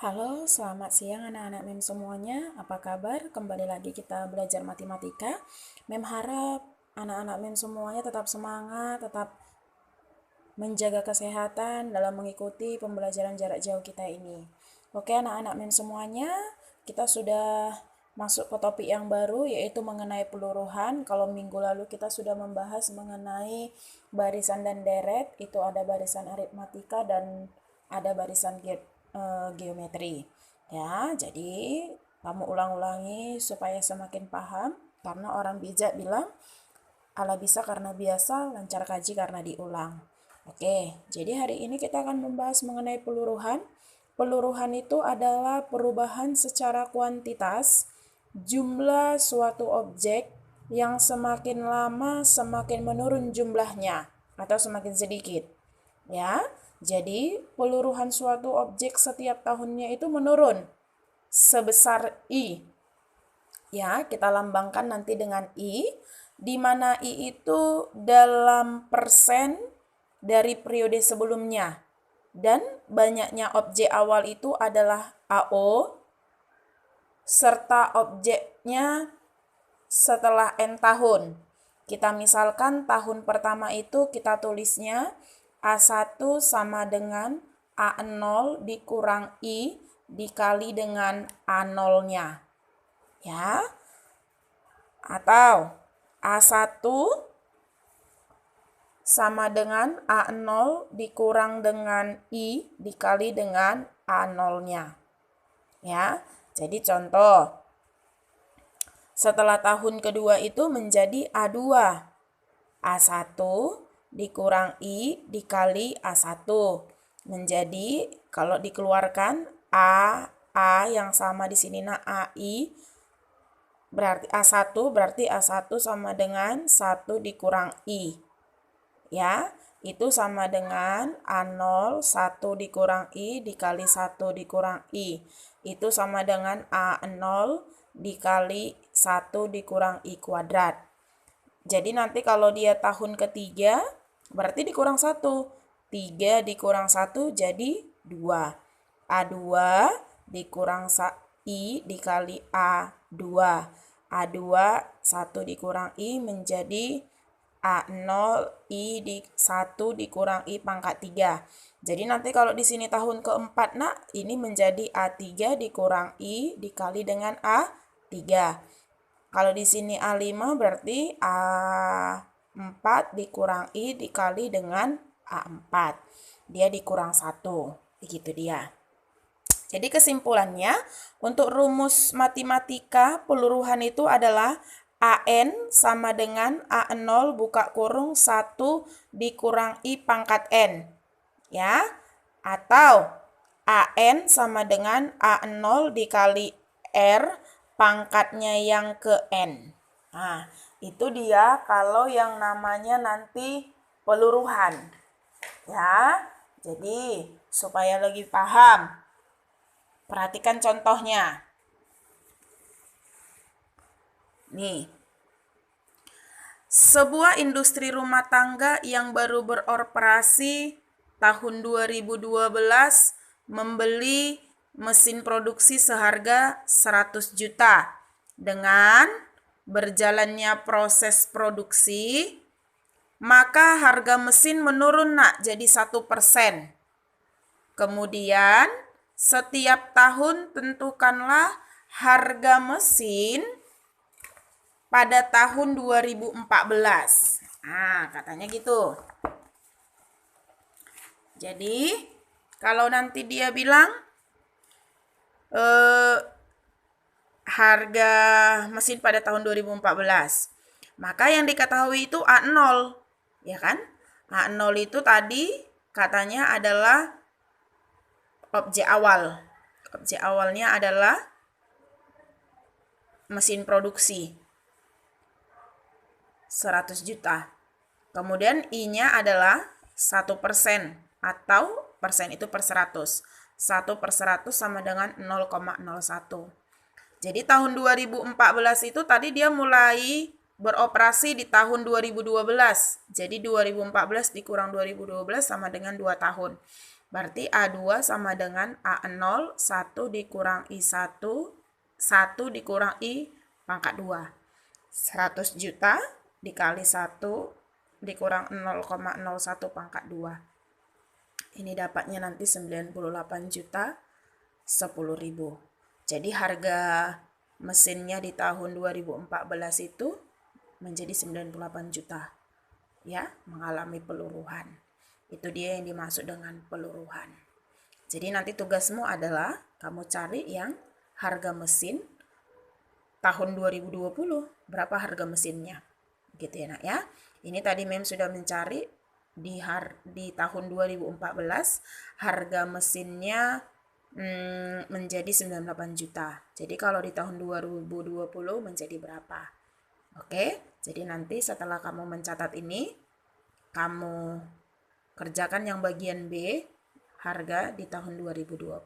Halo, selamat siang anak-anak MEM semuanya. Apa kabar? Kembali lagi kita belajar matematika. MEM harap anak-anak MEM semuanya tetap semangat, tetap menjaga kesehatan dalam mengikuti pembelajaran jarak jauh kita ini. Oke, anak-anak MEM semuanya, kita sudah masuk ke topik yang baru yaitu mengenai peluruhan. Kalau minggu lalu kita sudah membahas mengenai barisan dan deret, itu ada barisan aritmatika dan ada barisan geometri. Ya, jadi kamu ulang-ulangi supaya semakin paham karena orang bijak bilang ala bisa karena biasa, lancar kaji karena diulang. Oke, jadi hari ini kita akan membahas mengenai peluruhan. Peluruhan itu adalah perubahan secara kuantitas jumlah suatu objek yang semakin lama semakin menurun jumlahnya atau semakin sedikit. Ya, jadi peluruhan suatu objek setiap tahunnya itu menurun sebesar I. Ya, kita lambangkan nanti dengan I, di mana I itu dalam persen dari periode sebelumnya. Dan banyaknya objek awal itu adalah AO, serta objeknya setelah N tahun. Kita misalkan tahun pertama itu kita tulisnya A1 sama dengan A0 dikurang I dikali dengan A0-nya. Ya, atau A1 sama dengan A0 dikurang dengan I dikali dengan A0-nya. Ya, jadi contoh. Setelah tahun kedua itu menjadi A2. A1 dikurang I dikali A1. Menjadi kalau dikeluarkan A yang sama di sini AI berarti A1 berarti A1 sama dengan 1 dikurang I. Ya, itu sama dengan A0 1 dikurang I dikali 1 dikurang I. Itu sama dengan A0 dikali 1 dikurang I kuadrat. Jadi nanti kalau dia tahun ketiga berarti dikurang 1. 3 dikurang 1 jadi 2. A2 dikurang I dikali A2. A2 1 dikurang I menjadi A0 I di 1 dikurang I pangkat 3. Jadi nanti kalau di sini tahun keempat nak, ini menjadi A3 dikurang I dikali dengan A3. Kalau di sini A5 berarti A4 dikurang I dikali dengan A4. Dia dikurang 1. Begitu dia. Jadi kesimpulannya, untuk rumus matematika peluruhan itu adalah AN sama dengan A0 buka kurung 1 dikurang I pangkat N. Ya, atau AN sama dengan A0 dikali R pangkatnya yang ke N. Nah, itu dia kalau yang namanya nanti peluruhan. Ya, jadi supaya lebih paham, perhatikan contohnya. Nih, sebuah industri rumah tangga yang baru beroperasi tahun 2012 membeli mesin produksi seharga 100 juta. Dengan berjalannya proses produksi, maka harga mesin menurun nak jadi 1%. Kemudian setiap tahun tentukanlah harga mesin pada tahun 2014. Nah, katanya gitu. Jadi, kalau nanti dia bilang harga mesin pada tahun 2014, maka yang diketahui itu A0, ya kan? A0 itu tadi katanya adalah objek awal. Objek awalnya adalah mesin produksi 100 juta. Kemudian I-nya adalah 1% atau persen itu per 100. 1 per 100 sama dengan 0,01. Jadi tahun 2014 itu tadi dia mulai beroperasi di tahun 2012. Jadi 2014 dikurang 2012 sama dengan 2 tahun. Berarti A2 sama dengan A0, 1 dikurang I1, 1 dikurang I pangkat 2. 100 juta dikali 1 dikurang 0,01 pangkat 2. Ini dapatnya nanti 98 juta 10.000. Jadi harga mesinnya di tahun 2014 itu menjadi 98 juta. Ya, mengalami peluruhan. Itu dia yang dimaksud dengan peluruhan. Jadi nanti tugasmu adalah kamu cari yang harga mesin tahun 2020. Berapa harga mesinnya? Gitu ya nak ya. Ini tadi Mem sudah mencari di tahun 2014 harga mesinnya menjadi 98 juta. Jadi kalau di tahun 2020 menjadi berapa? Oke, jadi nanti setelah kamu mencatat ini, kamu kerjakan yang bagian B, harga di tahun 2020.